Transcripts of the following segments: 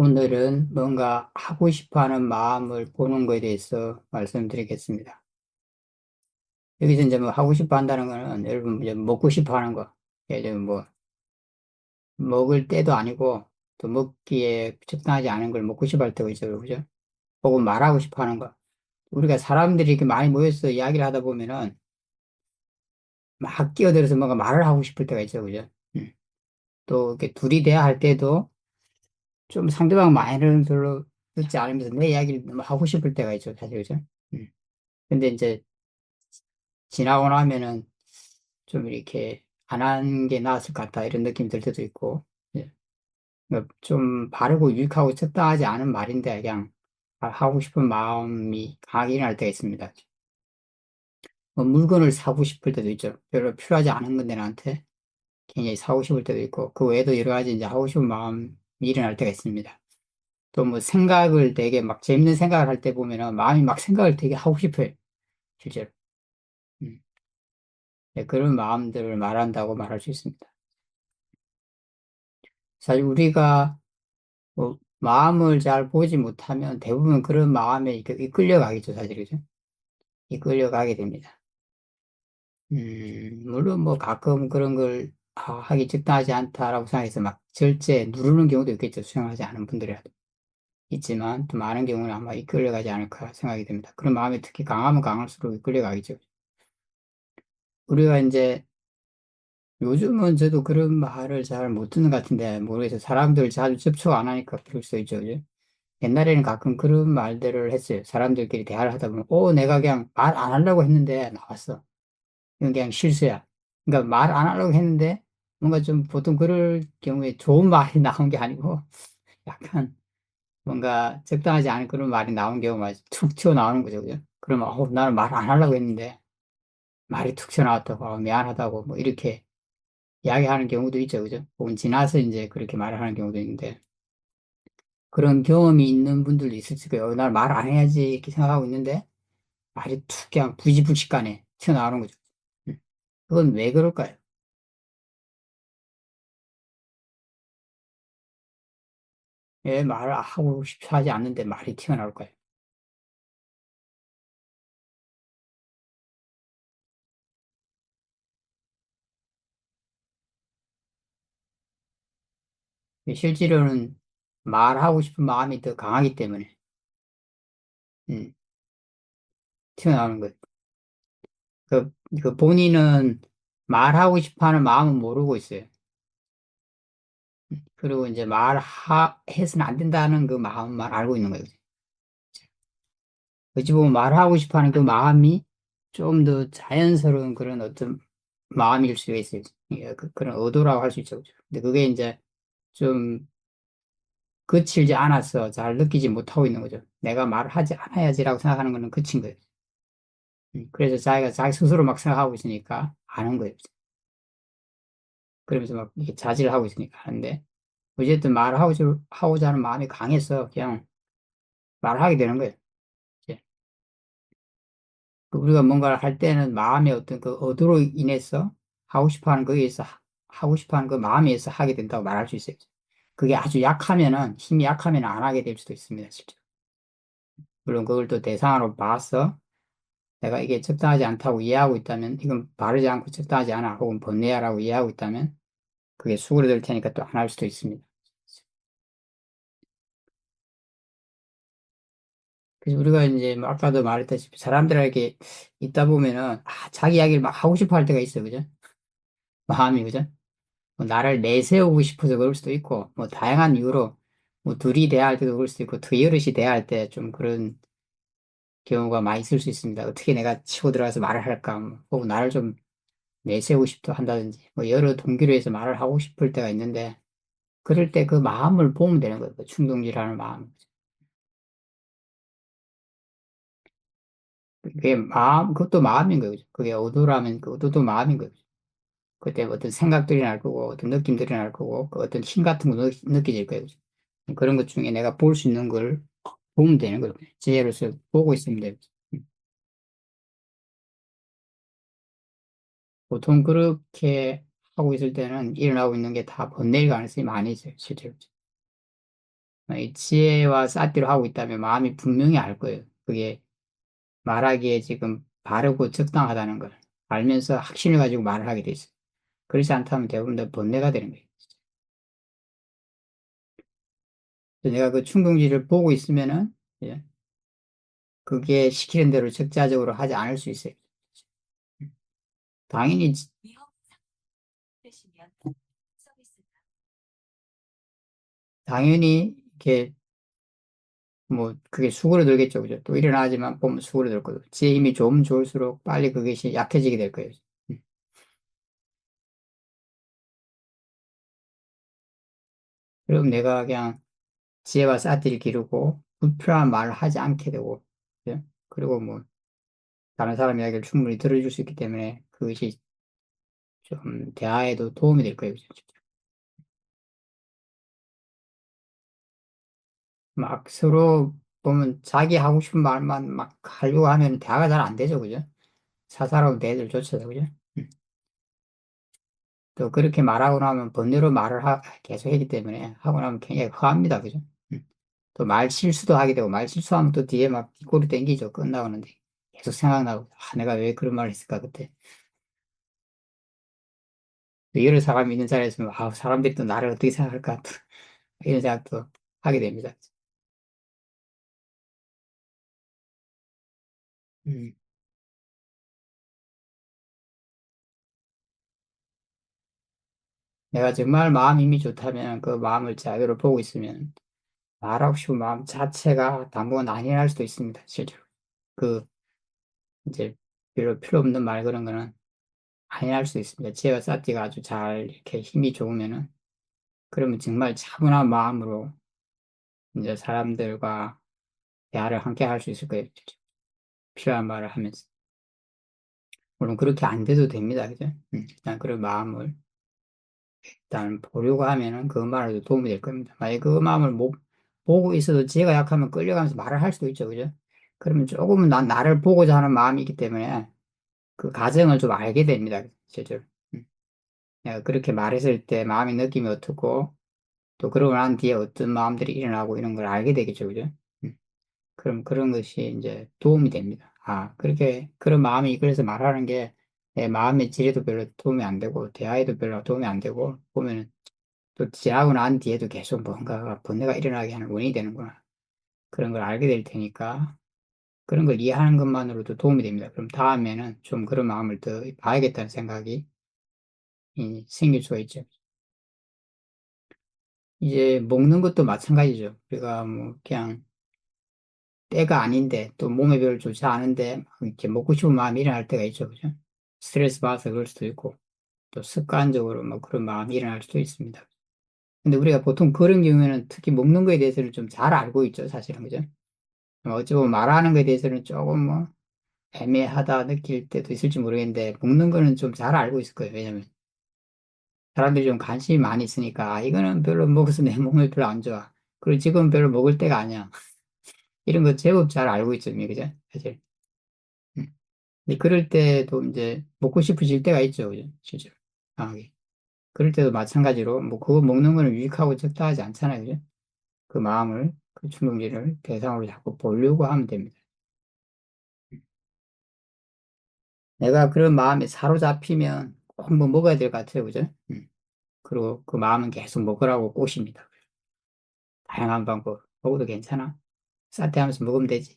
오늘은 뭔가 하고 싶어 하는 마음을 보는 것에 대해서 말씀드리겠습니다. 여기서 이제 뭐 하고 싶어 한다는 거는 여러분 이제 먹고 싶어 하는 거. 예를 들면 뭐 먹을 때도 아니고 또 먹기에 적당하지 않은 걸 먹고 싶어 할 때가 있어요. 그죠? 혹은 말하고 싶어 하는 거. 우리가 사람들이 이렇게 많이 모여서 이야기를 하다 보면은 막 끼어들어서 뭔가 말을 하고 싶을 때가 있죠. 그죠? 또 이렇게 둘이 대화할 때도 좀 상대방 말을 별로 듣지 않으면서 내 이야기를 너무 하고 싶을 때가 있죠. 사실. 그죠? 음. 근데 이제 지나고 나면은 좀 이렇게 안 한 게 나았을 것 같다 이런 느낌이 들 때도 있고. 예. 그러니까 좀 바르고 유익하고 적당하지 않은 말인데 그냥 하고 싶은 마음이 강하게 일어날 때가 있습니다. 뭐 물건을 사고 싶을 때도 있죠. 별로 필요하지 않은 건데 나한테 굉장히 사고 싶을 때도 있고 그 외에도 여러 가지 이제 하고 싶은 마음이 일어날 때가 있습니다. 또 뭐 생각을 되게 막 재밌는 생각을 할 때 보면은 마음이 막 생각을 되게 하고 싶어요. 실제로. 음. 네, 그런 마음들을 말한다고 말할 수 있습니다. 사실 우리가 뭐 마음을 잘 보지 못하면 대부분 그런 마음에 이끌려 가겠죠, 사실, 그죠? 이끌려 가게 됩니다. 물론 뭐 가끔 그런 걸 하기 적당하지 않다라고 생각해서 막 절제 누르는 경우도 있겠죠, 수용하지 않은 분들이라도. 있지만 또 많은 경우는 아마 이끌려 가지 않을까 생각이 됩니다. 그런 마음이 특히 강하면 강할수록 이끌려 가겠죠. 우리가 이제 요즘은 저도 그런 말을 잘 못 듣는 것 같은데 모르겠어요. 사람들 자주 접촉 안 하니까 그럴 수도 있죠, 그죠? 옛날에는 가끔 그런 말들을 했어요. 사람들끼리 대화를 하다 보면, 내가 그냥 말 안 하려고 했는데 나왔어. 이건 그냥 실수야. 그러니까 말 안 하려고 했는데 뭔가 좀 보통 그럴 경우에 좋은 말이 나온 게 아니고 약간 뭔가 적당하지 않은 그런 말이 나온 경우가 툭 튀어나오는 거죠. 그죠? 그러면, 나는 말 안 하려고 했는데 말이 툭 튀어나왔다고, 미안하다고 뭐 이렇게 이야기하는 경우도 있죠. 그죠? 혹은 지나서 이제 그렇게 말을 하는 경우도 있는데 그런 경험이 있는 분들도 있을 거예요. 날 말 안 해야지 이렇게 생각하고 있는데 말이 툭 그냥 부지불식간에 튀어나오는 거죠. 음. 그건 왜 그럴까요? 왜 말을 하고 싶어 하지 않는데 말이 튀어나올까요? 실제로는 말하고 싶은 마음이 더 강하기 때문에 음, 튀어나오는 거예요. 그 본인은 말하고 싶어 하는 마음은 모르고 있어요. 그리고 이제 해서는 안 된다는 그 마음만 알고 있는 거예요. 어찌 보면 말하고 싶어 하는 그 마음이 좀 더 자연스러운 그런 어떤 마음일 수가 있어요. 예, 그런 의도라고 할 수 있죠. 그죠? 근데 그게 이제 좀 거칠지 않아서 잘 느끼지 못하고 있는 거죠. 내가 말을 하지 않아야지라고 생각하는 거는 거친 거예요. 그래서 자기가 자기 스스로 막 생각하고 있으니까 아는 거예요. 그러면서 막 이렇게 자제를 하고 있으니까 하는데 어쨌든 하고자 하는 마음이 강해서 그냥 말하게 되는 거예요. 이제 우리가 뭔가를 할 때는 마음의 어떤 그 의도로 인해서 하고 싶어 하는 거에 의해서 하고 싶어 하는 그 마음에 의해서 하게 된다고 말할 수 있어요. 그게 아주 약하면은, 힘이 약하면 안 하게 될 수도 있습니다, 실제로. 물론 그걸 또 대상으로 봐서 내가 이게 적당하지 않다고 이해하고 있다면, 이건 바르지 않고 적당하지 않아, 혹은 번뇌야라고 이해하고 있다면, 그게 수그러들 테니까 또 안 할 수도 있습니다. 그래서 우리가 이제 뭐 아까도 말했다시피 사람들에게 있다 보면은, 자기 이야기를 막 하고 싶어 할 때가 있어요. 그죠? 마음이, 그죠? 뭐 나를 내세우고 싶어서 그럴 수도 있고, 뭐 다양한 이유로, 뭐 둘이 대화할 때도 그럴 수도 있고, 두 여럿이 대화할 때 좀 그런 경우가 많이 있을 수 있습니다. 어떻게 내가 치고 들어가서 말을 할까, 뭐, 혹은 나를 좀 내세우고 싶다 한다든지, 뭐 여러 동기로 해서 말을 하고 싶을 때가 있는데, 그럴 때 그 마음을 보면 되는 거예요. 그 충동질하는 마음. 그게 그것도 마음인 거예요. 그게 의도라면 그 의도도 마음인 거예요. 그때 어떤 생각들이 날 거고, 어떤 느낌들이 날 거고, 그 어떤 힘 같은 거 느껴질 거예요. 그런 것 중에 내가 볼 수 있는 걸 보면 되는 거예요. 지혜로서 보고 있으면 돼요. 보통 그렇게 하고 있을 때는 일어나고 있는 게 다 번뇌일 가능성이 많이 있어요, 실제로. 이 지혜와 쌀띠로 하고 있다면 마음이 분명히 알 거예요. 그게 말하기에 지금 바르고 적당하다는 걸 알면서 확신을 가지고 말을 하게 돼 있어요. 그렇지 않다면 대부분 다 번뇌가 되는 거예요. 그래서 내가 그 충동지를 보고 있으면은, 예, 그게 시키는 대로 적자적으로 하지 않을 수 있어요. 당연히, 당연히, 이렇게, 뭐, 그게 수그러들겠죠. 그죠? 또 일어나지만 보면 수그러들 거고, 지의 힘이 좋으면 좋을수록 빨리 그것이 약해지게 될 거예요. 음. 그럼 내가 그냥 지혜와 쌀띠를 기르고, 불필요한 말을 하지 않게 되고, 예? 그리고 뭐, 다른 사람 이야기를 충분히 들어줄 수 있기 때문에 그것이 좀 대화에도 도움이 될 거예요. 그죠? 막 서로 보면 자기 하고 싶은 말만 막 하려고 하면 대화가 잘 안 되죠. 그죠? 사사로운 대들조차도 그죠? 음. 또 그렇게 말하고 나면 번대로 말을 계속 하기 때문에 하고 나면 굉장히 허합니다. 그죠? 또 말 실수도 하게 되고 말 실수하면 또 뒤에 막 뒷골이 땡기죠. 끝나오는데 계속 생각나고 내가 왜 그런 말을 했을까 그때. 또 여러 사람이 있는 자리에서 사람들이 또 나를 어떻게 생각할까 또 이런 생각도 하게 됩니다. 음. 내가 정말 마음 힘이 좋다면 그 마음을 제대로 보고 있으면 말하고 싶은 마음 자체가 당분간 안일할 수도 있습니다. 실제로. 그, 이제, 별로 필요 없는 말 그런 거는 안일할 수 있습니다. 지혜와 사티가 아주 잘 이렇게 힘이 좋으면은, 그러면 정말 차분한 마음으로 이제 사람들과 대화를 함께 할 수 있을 거예요. 실제로. 필요한 말을 하면서. 물론 그렇게 안 돼도 됩니다. 그죠? 일단 그런 마음을 일단 보려고 하면은 그 말에도 도움이 될 겁니다. 만약에 그 마음을 못 보고 있어도 제가 약하면 끌려가면서 말을 할 수도 있죠. 그죠? 그러면 조금은 나를 보고자 하는 마음이 있기 때문에 그 과정을 좀 알게 됩니다. 실제로. 내가 그렇게 말했을 때 마음의 느낌이 어떻고 또 그러고 난 뒤에 어떤 마음들이 일어나고 이런 걸 알게 되겠죠. 그죠? 음. 그럼 그런 것이 이제 도움이 됩니다. 아, 그렇게 그런 마음이 이끌려서 말하는 게 내 마음의 질에도 별로 도움이 안 되고 대화에도 별로 도움이 안 되고 보면은 또 지나고 난 뒤에도 계속 뭔가가 번뇌가 일어나게 하는 원인이 되는구나. 그런 걸 알게 될 테니까 그런 걸 이해하는 것만으로도 도움이 됩니다. 그럼 다음에는 좀 그런 마음을 더 봐야겠다는 생각이 생길 수가 있죠. 이제 먹는 것도 마찬가지죠. 우리가 뭐 그냥 때가 아닌데 또 몸에 별로 좋지 않은데 막 이렇게 먹고 싶은 마음이 일어날 때가 있죠. 그죠? 스트레스 받아서 그럴 수도 있고 또 습관적으로 뭐 그런 마음이 일어날 수도 있습니다. 근데 우리가 보통 그런 경우에는 특히 먹는 거에 대해서는 좀 잘 알고 있죠. 사실은. 그죠? 어찌 보면 말하는 거에 대해서는 조금 뭐 애매하다 느낄 때도 있을지 모르겠는데 먹는 거는 좀 잘 알고 있을 거예요. 왜냐면 사람들이 좀 관심이 많이 있으니까 이거는 별로 먹어서 내 몸에 별로 안 좋아. 그리고 지금 별로 먹을 때가 아니야. 이런 거 제법 잘 알고 있죠. 그죠? 사실. 음. 근데 그럴 때도 이제 먹고 싶어질 때가 있죠. 그죠? 실제로. 강하게. 그럴 때도 마찬가지로 뭐 그거 먹는 거는 유익하고 적당하지 않잖아요. 그죠? 그 마음을 그 충동지를 대상으로 자꾸 보려고 하면 됩니다. 내가 그런 마음에 사로잡히면 꼭 뭐 먹어야 될 것 같아요. 그죠? 그리고 그 마음은 계속 먹으라고 꼬십니다. 다양한 방법. 먹어도 괜찮아. 싸태하면서 먹으면 되지.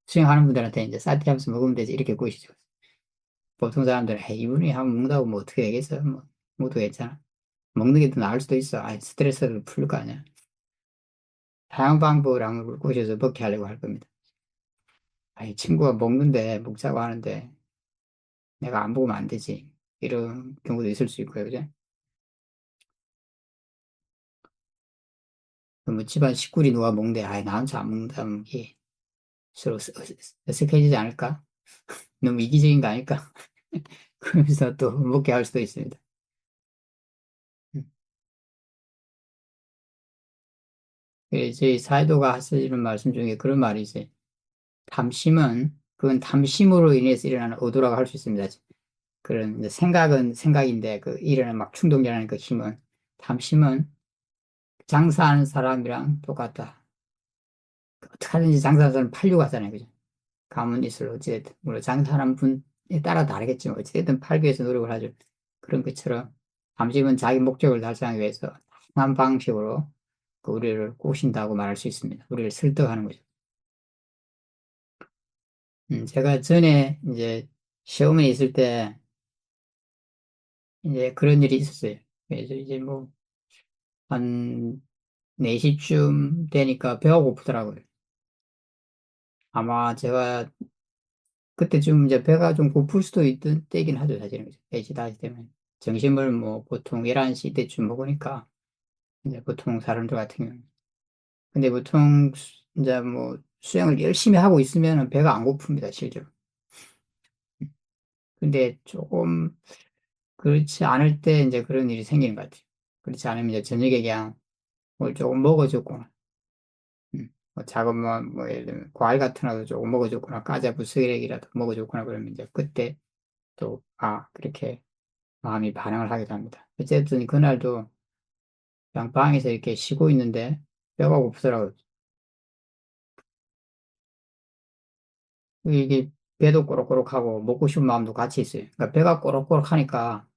수영하는 분들한테 이제 싸태하면서 먹으면 되지. 이렇게 꼬시죠. 보통 사람들은 에이, 이분이 한번 먹는다고 뭐 어떻게 되겠어? 뭐, 먹어도 괜찮아. 먹는 게 더 나을 수도 있어. 아니, 스트레스를 풀 거 아니야. 다양한 방법을 한번 꼬셔서 먹게 하려고 할 겁니다. 아니, 친구가 먹는데, 먹자고 하는데, 내가 안 먹으면 안 되지. 이런 경우도 있을 수 있고요. 그죠? 뭐 집안 식구리 누가 먹는데, 아이, 나 혼자 안 먹는다면 이게 서로 어색해지지 않을까? 너무 이기적인 거 아닐까? 그러면서 또 먹게 할 수도 있습니다. 음. 저희 사이도가 하시는 말씀 중에 그런 말이 있어요. 탐심은, 그건 탐심으로 인해서 일어나는 의도라고 할 수 있습니다. 그런 이제 생각은 생각인데 그 일어나는 막 충동이라는 그 힘은 탐심은 장사하는 사람이랑 똑같다. 어떻게 하든지 장사하는 사람 팔려고 하잖아요. 그죠? 가문 이슬 어찌됐든. 물론 장사하는 분에 따라 다르겠지만 어찌됐든 팔기 위해서 노력을 하죠. 그런 것처럼 잠시은 자기 목적을 달성하기 위해서 다양한 방식으로 그 우리를 꼬신다고 말할 수 있습니다. 우리를 설득하는 거죠. 제가 전에 이제 시험에 있을 때 이제 그런 일이 있었어요. 그래서 이제 뭐 한 4시쯤 되니까 배가 고프더라고요. 아마 제가 그때쯤 이제 배가 좀 고플 수도 있던 때긴 하죠, 사실은. 4시, 5시 되면. 점심을 뭐 보통 11시 때쯤 먹으니까 이제 보통 사람들 같은 경우는. 근데 보통 이제 뭐 수영을 열심히 하고 있으면 배가 안 고픕니다, 실제로. 근데 조금 그렇지 않을 때 이제 그런 일이 생기는 것 같아요. 그렇지 않으면 이제 저녁에 그냥 뭘 조금 먹어줬거나, 뭐 작은 뭐 예를 들면 과일 같은 거라도 조금 먹어줬거나, 과자 부스러기라도 먹어줬거나 그러면 이제 그때 또, 그렇게 마음이 반응을 하기도 합니다. 어쨌든 그날도 그냥 방에서 이렇게 쉬고 있는데 뼈가 고프더라고요. 이게 배도 꼬록꼬록하고 먹고 싶은 마음도 같이 있어요. 그러니까 배가 꼬록꼬록하니까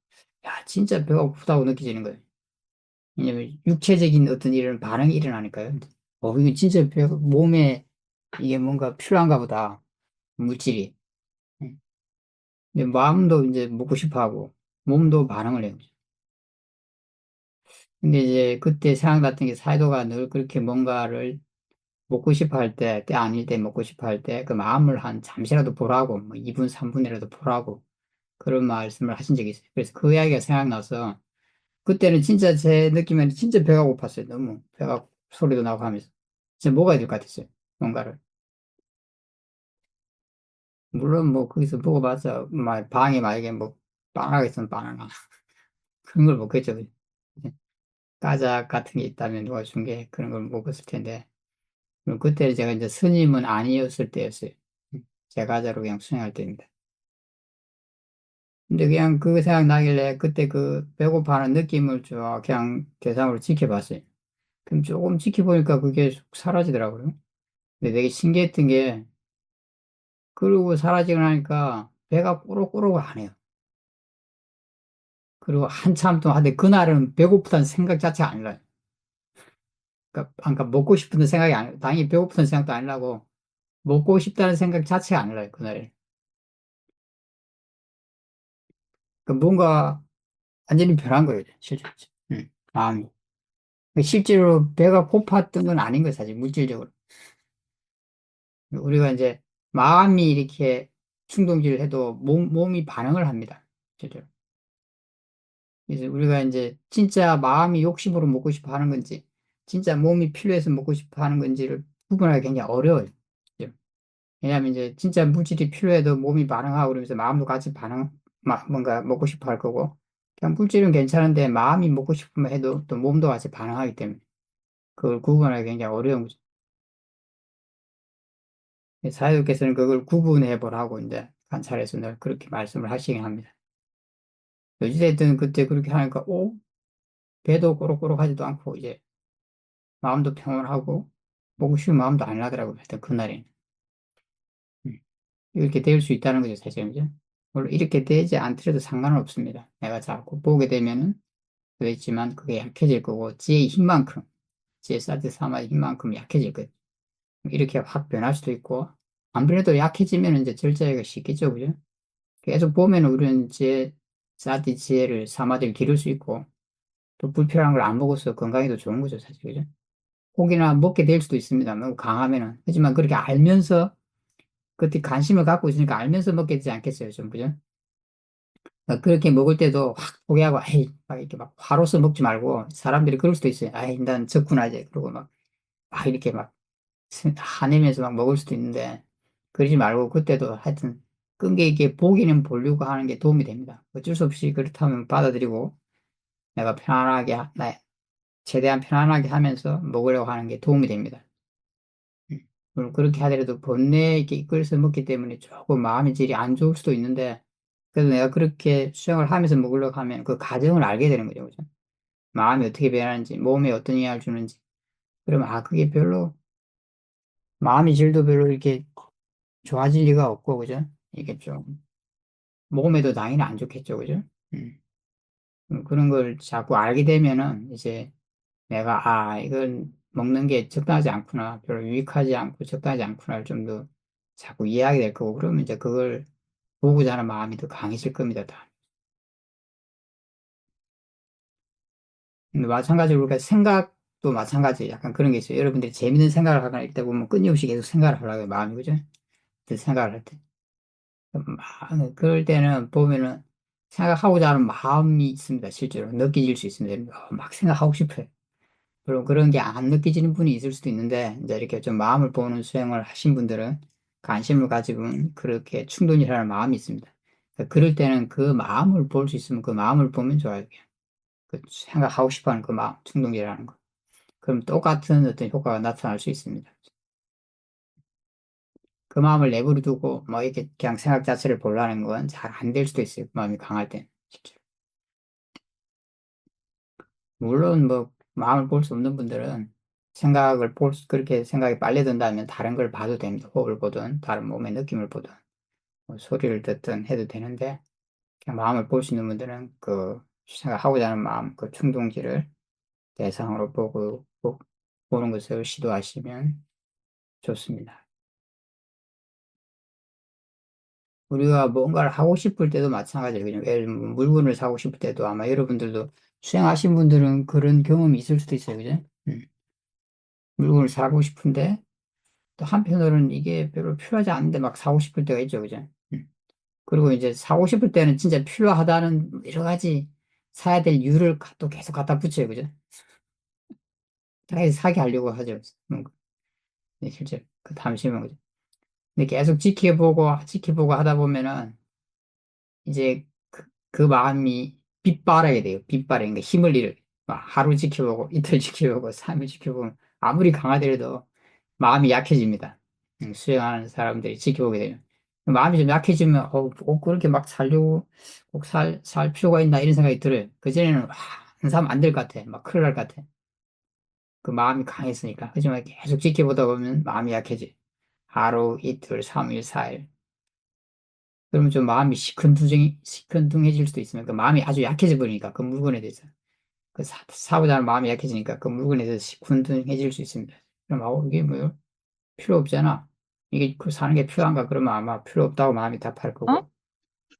야, 진짜 배가 고프다고 느껴지는 거예요. 왜냐면 육체적인 어떤 이런 반응이 일어나니까요. 이거 진짜 배가, 몸에 이게 뭔가 필요한가 보다. 물질이. 응. 근데 마음도 이제 먹고 싶어 하고 몸도 반응을 해요. 근데 이제 그때 생각났던 게 사이도가 늘 그렇게 뭔가를 먹고 싶어 할 때, 때 아닐 때 먹고 싶어 할 때 그 마음을 한 잠시라도 보라고, 뭐 2분, 3분이라도 보라고 그런 말씀을 하신 적이 있어요. 그래서 그 이야기가 생각나서 그때는 진짜 제 느낌에는 진짜 배가 고팠어요. 너무 배가 소리도 나고 하면서 진짜 먹어야 될 것 같았어요. 뭔가를. 물론 뭐 거기서 먹어봤자 방에 만약에 뭐 바나나 있으면 바나나 그런 걸 먹겠죠. 과자 같은 게 있다면 누가 준 게 그런 걸 먹었을 텐데 그때 제가 이제 스님은 아니었을 때였어요. 제 과자로 그냥 수행할 때입니다. 근데 그냥 그 생각나길래 그때 그 배고파하는 느낌을 쭉 그냥 대상으로 지켜봤어요. 그럼 조금 지켜보니까 그게 쑥 사라지더라고요. 근데 되게 신기했던 게 그러고 사라지고 나니까 배가 꼬록꼬록 안 해요. 그리고 한참 동안 하는데 그날은 배고프다는 생각 자체가 안 나요. 그러니까 먹고 싶은 생각이 안 나요. 당연히 배고프다는 생각도 안 나고 먹고 싶다는 생각 자체가 안 나요. 그날에. 뭔가 완전히 변한 거예요. 실제로. 마음이. 실제로 배가 고팠던 건 아닌 거예요. 사실 물질적으로. 우리가 이제 마음이 이렇게 충동질을 해도 몸이 반응을 합니다. 실제로. 그래서 우리가 이제 진짜 마음이 욕심으로 먹고 싶어 하는 건지, 진짜 몸이 필요해서 먹고 싶어 하는 건지를 구분하기 굉장히 어려워요. 그죠? 왜냐하면 이제 진짜 물질이 필요해도 몸이 반응하고 그러면서 마음도 같이 뭔가 먹고 싶어 할 거고, 그냥 물질은 괜찮은데 마음이 먹고 싶으면 해도 또 몸도 같이 반응하기 때문에 그걸 구분하기 굉장히 어려운 거죠. 사회자께서는 그걸 구분해 보라고 이제 관찰해서 늘 그렇게 말씀을 하시긴 합니다. 요지됐든 그때 그렇게 하니까, 배도 꼬록꼬록하지도 않고, 이제 마음도 평온하고, 보고 싶은 마음도 안 나더라고요. 하여튼 그날에는. 음. 이렇게 될 수 있다는 거죠, 사실은. 이제. 물론 이렇게 되지 않더라도 상관은 없습니다. 내가 자꾸 보게 되면은, 그랬지만 그게 약해질 거고, 지혜의 힘만큼, 지혜 사드 사마의 힘만큼 약해질 거예요. 이렇게 확 변할 수도 있고, 안 변해도 약해지면 이제 절제하기가 쉽겠죠, 그죠? 계속 보면 우리는 사디 지혜를, 사마디를 기를 수 있고, 또 불필요한 걸 안 먹어서 건강에도 좋은 거죠, 사실. 그죠? 고기나 먹게 될 수도 있습니다. 너무 강하면은. 하지만 그렇게 알면서, 그때 관심을 갖고 있으니까 알면서 먹게 되지 않겠어요, 좀, 그죠? 그렇게 먹을 때도 확 포기하고, 에이, 막 이렇게 막 화로서 먹지 말고, 사람들이 그럴 수도 있어요. 아이, 난 적구나, 이제. 그러고 막 이렇게 막 화내면서 막 먹을 수도 있는데, 그러지 말고, 그때도 하여튼, 끈기 있게 보기는 보려고 하는 게 도움이 됩니다. 어쩔 수 없이 그렇다면 받아들이고, 내가 최대한 편안하게 하면서 먹으려고 하는 게 도움이 됩니다. 물론 그렇게 하더라도 본내에 이렇게 이끌어서 먹기 때문에 조금 마음의 질이 안 좋을 수도 있는데, 그래도 내가 그렇게 수영을 하면서 먹으려고 하면 그 과정을 알게 되는 거죠. 그죠? 마음이 어떻게 변하는지, 몸에 어떤 영향을 주는지. 그러면, 그게 별로, 마음의 질도 별로 이렇게 좋아질 리가 없고, 그죠? 이게 좀, 몸에도 당연히 안 좋겠죠, 그죠? 음. 그런 걸 자꾸 알게 되면은, 이제 내가, 이건 먹는 게 적당하지 않구나. 별로 유익하지 않고 적당하지 않구나를 좀 더 자꾸 이해하게 될 거고, 그러면 이제 그걸 보고자 하는 마음이 더 강해질 겁니다, 다. 근데 마찬가지로 우리가 생각도 마찬가지 약간 그런 게 있어요. 여러분들이 재밌는 생각을 하거나 이때 보면 끊임없이 계속 생각을 하려고 해요, 마음이, 그죠? 그 생각을 할 때. 그럴 때는 보면은 생각하고자 하는 마음이 있습니다, 실제로. 느껴질 수 있습니다. 막 생각하고 싶어요. 물론 그런 게 안 느껴지는 분이 있을 수도 있는데, 이제 이렇게 좀 마음을 보는 수행을 하신 분들은 관심을 가지면 그렇게 충동이라는 마음이 있습니다. 그럴 때는 그 마음을 볼 수 있으면 그 마음을 보면 좋아요. 그 생각하고 싶어 하는 그 마음, 충동이라는 거. 그럼 똑같은 어떤 효과가 나타날 수 있습니다. 그 마음을 내버려 두고 뭐 이렇게 그냥 생각 자체를 보려는 건 잘 안 될 수도 있어요. 그 마음이 강할 때. 실제로. 물론 뭐 마음을 볼 수 없는 분들은 그렇게 생각이 빨리 든다면 다른 걸 봐도 됩니다. 호흡을 보든 다른 몸의 느낌을 보든 뭐 소리를 듣든 해도 되는데 그냥 마음을 볼 수 있는 분들은 그 생각하고자 하는 마음, 그 충동지를 대상으로 보는 것을 시도하시면 좋습니다. 우리가 뭔가를 하고 싶을 때도 마찬가지예요. 그냥 예를 들면 물건을 사고 싶을 때도 아마 여러분들도 수행하신 분들은 그런 경험이 있을 수도 있어요. 그죠? 물건을 사고 싶은데 또 한편으로는 이게 별로 필요하지 않은데 막 사고 싶을 때가 있죠. 그죠? 그리고 이제 사고 싶을 때는 진짜 필요하다는 여러 가지 사야 될 이유를 또 계속 갖다 붙여요. 그죠? 당연히 사게 하려고 하죠. 네, 실제 그 담심은 그죠? 근데 계속 지켜보고 하다 보면은 이제 그 마음이 빗바라게 돼요. 빗바라. 그러니까 힘을 잃어요. 막 하루 지켜보고, 이틀 지켜보고, 3일 지켜보면 아무리 강하더라도 마음이 약해집니다. 수행하는 사람들이 지켜보게 되면. 마음이 좀 약해지면, 꼭 그렇게 막 살려고, 꼭 살 필요가 있나 이런 생각이 들어요. 그전에는, 안 사면 안 될 것 같아. 막 큰일 날 것 같아. 그 마음이 강했으니까. 하지만 계속 지켜보다 보면 마음이 약해져. 하루, 이틀, 3일, 4일. 그러면 좀 마음이 시큰둥해질 수도 있으면 그 마음이 아주 약해져 버리니까 그 물건에 대해서 사고자 하는 마음이 약해지니까 그 물건에 대해서 시큰둥해질 수 있습니다. 그럼 이게 뭐 필요 없잖아. 이게 그 사는 게 필요한가 그러면 아마 필요 없다고 마음이 답할 어? 거고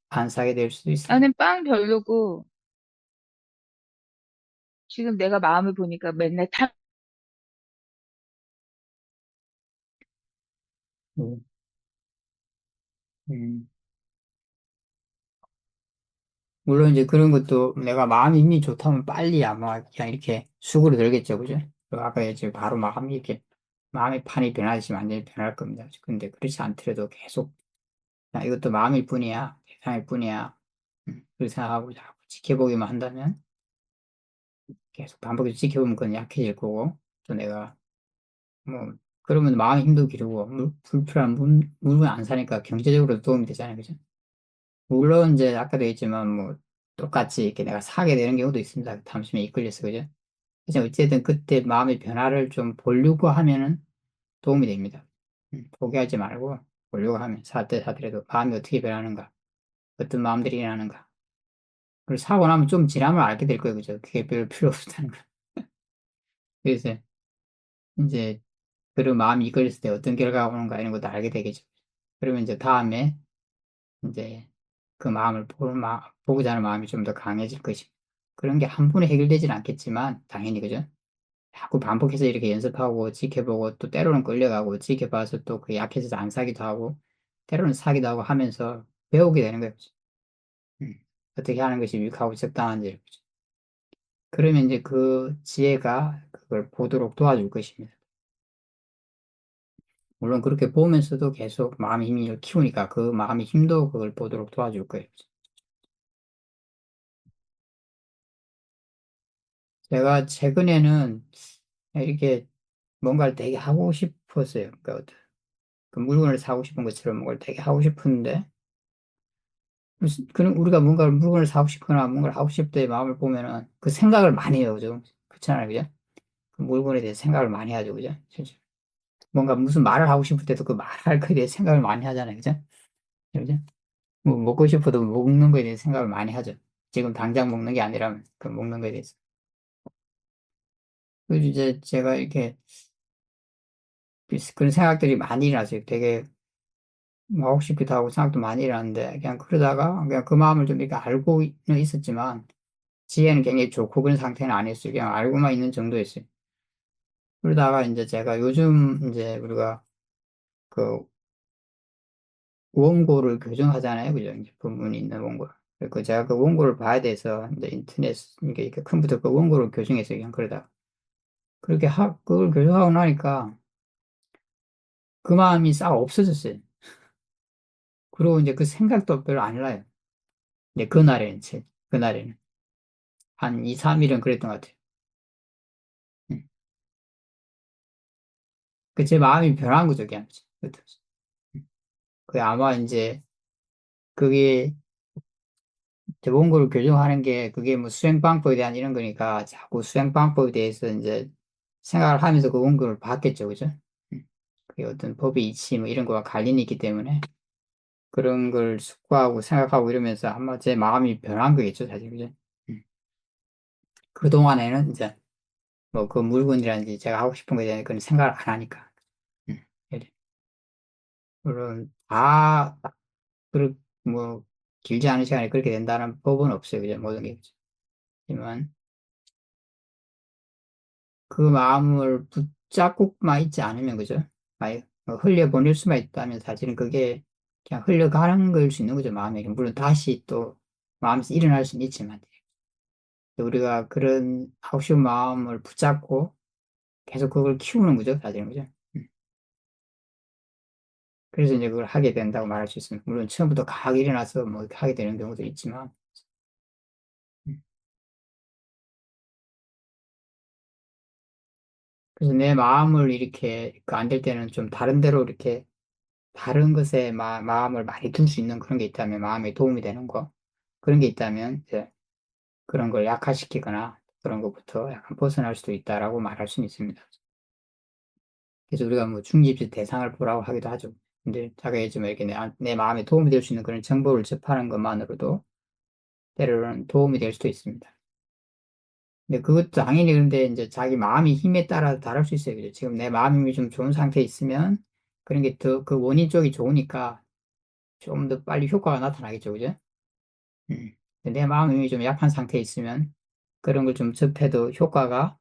안 사게 될 수도 있어요. 나는 빵 별로고, 지금 내가 마음을 보니까 맨날 음, 음. 물론 이제 그런 것도 내가 마음이 이미 좋다면 빨리 아마 그냥 이렇게 수그러 들겠죠, 그죠? 아까 이제 바로 마음이 이렇게 마음의 판이 변하듯이 완전히 변할 겁니다. 근데 그렇지 않더라도 계속 이것도 마음일 뿐이야, 세상일 뿐이야. 그렇게 생각하고 자꾸 지켜보기만 한다면 계속 반복해서 지켜보면 그건 약해질 거고 또 내가 뭐 그러면 마음의 힘도 기르고 불필요한 물건 안 사니까 경제적으로 도움이 되잖아요, 그죠? 물론 이제 아까도 했지만 뭐 똑같이 이렇게 내가 사게 되는 경우도 있습니다. 탐심에 이끌려서 그죠? 하지만 어쨌든 그때 마음의 변화를 좀 보려고 하면은 도움이 됩니다. 포기하지 말고 보려고 하면 살 때 사더라도 마음이 어떻게 변하는가, 어떤 마음들이 일어나는가. 그리고 사고 나면 좀 지나면 알게 될 거예요, 그죠? 그게 별 필요 없다는 거. 그래서 이제 그런 마음이 이끌렸을 때 어떤 결과가 오는가 이런 것도 알게 되겠죠. 그러면 이제 다음에 이제 그 마음을 보고자 하는 마음이 좀 더 강해질 것입니다. 그런 게 한 번에 해결되지는 않겠지만 당연히 그죠? 자꾸 반복해서 이렇게 연습하고 지켜보고 또 때로는 끌려가고 지켜봐서 또 그 약해져서 안 사기도 하고 때로는 사기도 하고 하면서 배우게 되는 거예요. 음. 어떻게 하는 것이 유익하고 적당한지. 그러면 이제 그 지혜가 그걸 보도록 도와줄 것입니다. 물론 그렇게 보면서도 계속 마음의 힘을 키우니까 그 마음의 힘도 그걸 보도록 도와줄 거예요. 제가 최근에는 이렇게 뭔가를 되게 하고 싶었어요. 그 물건을 사고 싶은 것처럼 뭔가를 되게 하고 싶은데 그런 우리가 뭔가 물건을 사고 싶거나 뭔가를 하고 싶을 때 마음을 보면은 그 생각을 많이 해요, 그죠? 그렇잖아요, 그죠? 그 물건에 대해 생각을 많이 하죠, 그죠? 진짜. 뭔가 무슨 말을 하고 싶을 때도 그 말할 거에 대해 생각을 많이 하잖아요, 그죠? 그죠? 뭐 먹고 싶어도 먹는 거에 대해 생각을 많이 하죠. 지금 당장 먹는 게 아니라면 그 먹는 거에 대해서. 그래서 이제 제가 이렇게 그런 생각들이 많이 일어났어요. 되게 뭐 하고 싶기도 하고 생각도 많이 일어났는데 그냥 그러다가 그냥 그 마음을 좀 이렇게 알고는 있었지만 지혜는 굉장히 좋고 그런 상태는 아니었어요. 그냥 알고만 있는 정도였어요. 그러다가 이제 제가 요즘 이제 우리가 그 원고를 교정하잖아요. 그죠? 이제 본문이 있는 원고를. 그 제가 그 원고를 봐야 돼서 이제 인터넷, 이렇게 컴퓨터 그 원고를 교정했어요. 그냥 그러다. 그걸 교정하고 나니까 그 마음이 싹 없어졌어요. 그리고 이제 그 생각도 별로 안 나요. 이제 그날에는. 한 2, 3일은 그랬던 것 같아요. 음. 그제 마음이 변한 거죠, 그냥. 음. 그 아마 이제 그게 제 원고를 교정하는 게 그게 뭐 수행 방법에 대한 이런 거니까 자꾸 수행 방법에 대해서 이제 생각을 하면서 그 원고를 봤겠죠, 그죠? 그게 어떤 법의 이치 뭐 이런 거와 관련이 있기 때문에 그런 걸 숙고하고 생각하고 이러면서 아마 제 마음이 변한 거겠죠, 사실, 그죠? 음. 그동안에는 이제 뭐 그 물건이라든지 제가 하고 싶은 거에 대한 그런 생각을 안 하니까. 음. 물론 다 그렇 뭐 길지 않은 시간에 그렇게 된다는 법은 없어요, 그죠? 모든 게. 하지만 그 마음을 붙잡고만 있지 않으면, 그죠? 아예 흘려보낼 수만 있다면 사실은 그게 그냥 흘러가는 걸 수 있는 거죠, 마음에. 물론 다시 또 마음에서 일어날 수는 있지만. 우리가 그런 하고 싶은 마음을 붙잡고 계속 그걸 키우는 거죠, 사실은, 그죠? 음. 그래서 이제 그걸 하게 된다고 말할 수 있습니다. 물론 처음부터 강하게 일어나서 뭐 이렇게 하게 되는 경우도 있지만. 음. 그래서 내 마음을 이렇게 그 안 될 때는 좀 다른 데로 이렇게 다른 것에 마음을 많이 둘 수 있는 그런 게 있다면, 마음에 도움이 되는 거, 그런 게 있다면, 이제 그런 걸 약화시키거나 그런 것부터 약간 벗어날 수도 있다라고 말할 수는 있습니다. 그래서 우리가 뭐 중립적 대상을 보라고 하기도 하죠. 근데 자가 예지만 이렇게 내 마음에 도움이 될 수 있는 그런 정보를 접하는 것만으로도 때로는 도움이 될 수도 있습니다. 근데 그것도 당연히 그런데 이제 자기 마음의 힘에 따라 다를 수 있어요. 그죠? 지금 내 마음이 좀 좋은 상태에 있으면 그런 게 더 그 원인 쪽이 좋으니까 좀 더 빨리 효과가 나타나겠죠. 그죠? 근데 내 마음이 좀 약한 상태에 있으면 그런 걸 좀 접해도 효과가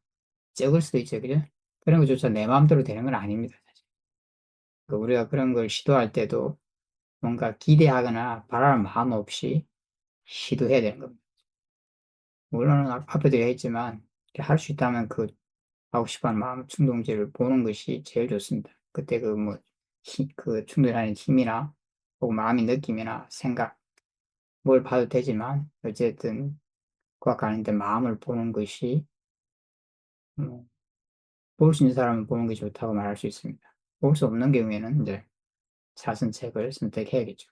적을 수도 있죠. 그죠? 그런 것조차 내 마음대로 되는 건 아닙니다. 사실. 그 우리가 그런 걸 시도할 때도 뭔가 기대하거나 바라는 마음 없이 시도해야 되는 겁니다. 물론 앞에도 얘기했지만 할 수 있다면 그 하고 싶어하는 마음 충동지를 보는 것이 제일 좋습니다. 그때 그 뭐 그 충동하는 힘이나 혹은 마음의 느낌이나 생각 뭘 봐도 되지만 어쨌든 그와 관련된 마음을 보는 것이 볼 수 있는 사람은 보는 게 좋다고 말할 수 있습니다. 볼 수 없는 경우에는 이제 사선책을 선택해야겠죠.